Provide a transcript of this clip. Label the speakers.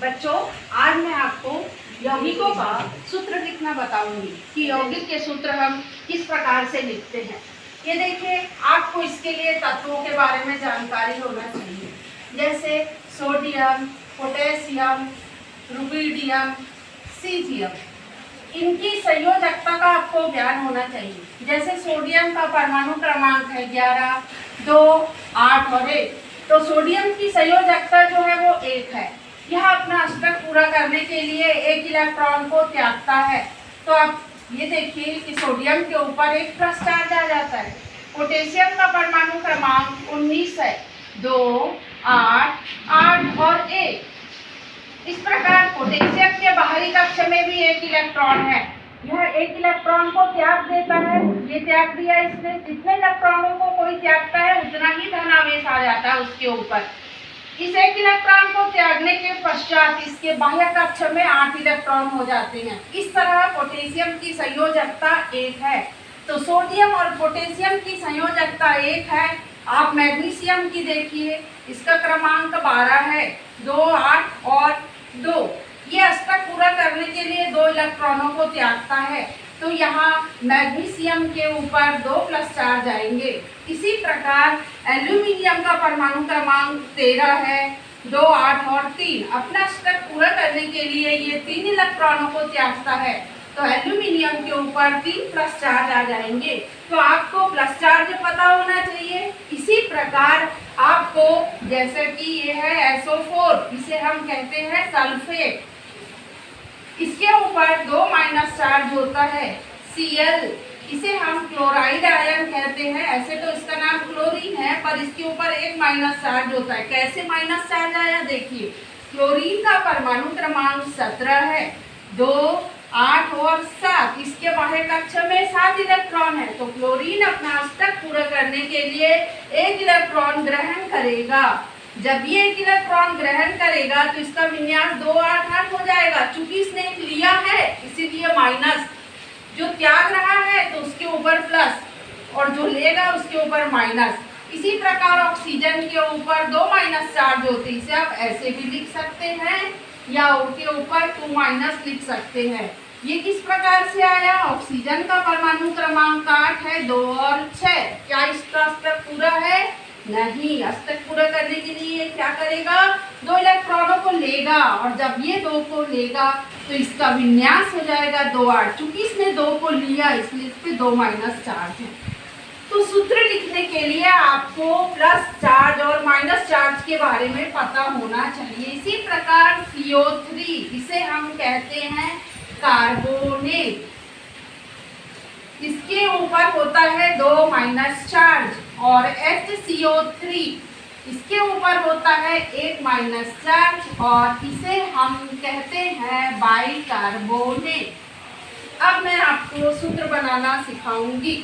Speaker 1: बच्चों, आज मैं आपको यौगिकों का सूत्र लिखना बताऊंगी कि यौगिक के सूत्र हम किस प्रकार से लिखते हैं। ये देखिए, आपको इसके लिए तत्वों के बारे में जानकारी होना चाहिए, जैसे सोडियम, पोटेशियम, रुबिडियम, सीजियम। इनकी संयोजकता का आपको ज्ञान होना चाहिए। जैसे सोडियम का परमाणु क्रमांक है 11, 2, 8 और 1। तो सोडियम की संयोजकता जो है वो 1 है। यह अपना अष्टक पूरा करने के लिए एक इलेक्ट्रॉन को त्यागता है। तो आप ये देखिए कि सोडियम के ऊपर एक प्लस चार्ज आ जाता है। पोटेशियम का परमाणु क्रमांक 19 है, 2, 8, 8 और 1। इस प्रकार पोटेशियम के बाहरी कक्ष में भी एक इलेक्ट्रॉन है। यह एक इलेक्ट्रॉन को त्याग देता है। ये त्याग दिया इसने। जितने इलेक्ट्रॉनों को कोई त्यागता है उतना ही धनावेश आ जाता है उसके ऊपर। इस एक इलेक्ट्रॉन को त्यागने के पश्चात इसके बाह्य कक्ष में 8 इलेक्ट्रॉन हो जाते हैं। इस तरह पोटेशियम की संयोजकता 1 है। तो सोडियम और पोटेशियम की संयोजकता 1 है। आप मैग्नीशियम की देखिए, इसका क्रमांक 12 है, 2, 8 और 2। ये अष्टक पूरा करने के लिए 2 इलेक्ट्रॉनों को त्यागता है। तो यहाँ मैग्नीशियम के ऊपर 2 प्लस चार्ज आएंगे। इसी प्रकार एल्यूमिनियम का परमाणु क्रमांक 13 है, 2, 8 और 3। अपना अष्टक पूरा करने के लिए ये 3 इलेक्ट्रॉनों को त्यागता है। तो एल्यूमिनियम के ऊपर 3 प्लस चार्ज आ जाएंगे। तो आपको प्लस चार्ज पता होना चाहिए। इसी प्रकार आपको, जैसे कि ये है SO4, इसे हम कहते हैं सल्फेट। इसके ऊपर 2 माइनस चार्ज होता है। Cl, इसे हम क्लोराइड आयन कहते हैं। ऐसे तो इसका नाम क्लोरीन है, पर इसके ऊपर 1 माइनस चार्ज होता है। कैसे माइनस चार्ज आया देखिए। क्लोरीन का परमाणु क्रमांक 17 है, 2, 8 और 7। इसके बाह्य कक्ष में 7 इलेक्ट्रॉन है। तो क्लोरीन अपना अष्टक पूरा करने के लिए 1 इलेक्ट्रॉन ग्रहण करेगा। जब ये 1 इलेक्ट्रॉन ग्रहण करेगा तो इसका विन्यास 2, 8, 8 हो जाएगा। चूंकि इसने लिया है इसीलिए माइनस। जो त्याग रहा है तो उसके ऊपर प्लस, और जो लेगा उसके ऊपर माइनस। इसी प्रकार ऑक्सीजन के ऊपर 2 माइनस चार्ज होते हैं। इसे आप ऐसे भी लिख सकते हैं या उसके ऊपर 2 माइनस लिख सकते हैं। ये किस प्रकार से आया। ऑक्सीजन का परमाणु क्रमांक 8 है, 2 और 6। क्या इसका अष्टक पूरा है? नहीं। अष्टक पूरा करने के लिए क्या करेगा, 2 इलेक्ट्रॉनों को लेगा, और जब ये 2 को लेगा तो इसका विन्यास हो जाएगा 2, 8। चूंकि इसने 2 को लिया इसलिए इस पे 2 माइनस चार्ज है। तो सूत्र लिखने के लिए आपको प्लस चार्ज और माइनस चार्ज के बारे में पता होना चाहिए। इसी प्रकार CO3, इसे हम कहते हैं कार्बोनेट। इसके ऊपर होता है 2 माइनस चार्ज। और HCO3, इसके ऊपर होता है 1 माइनस चार्ज, और इसे हम कहते हैं बाइकार्बोनेट। अब मैं आपको सूत्र बनाना सिखाऊंगी।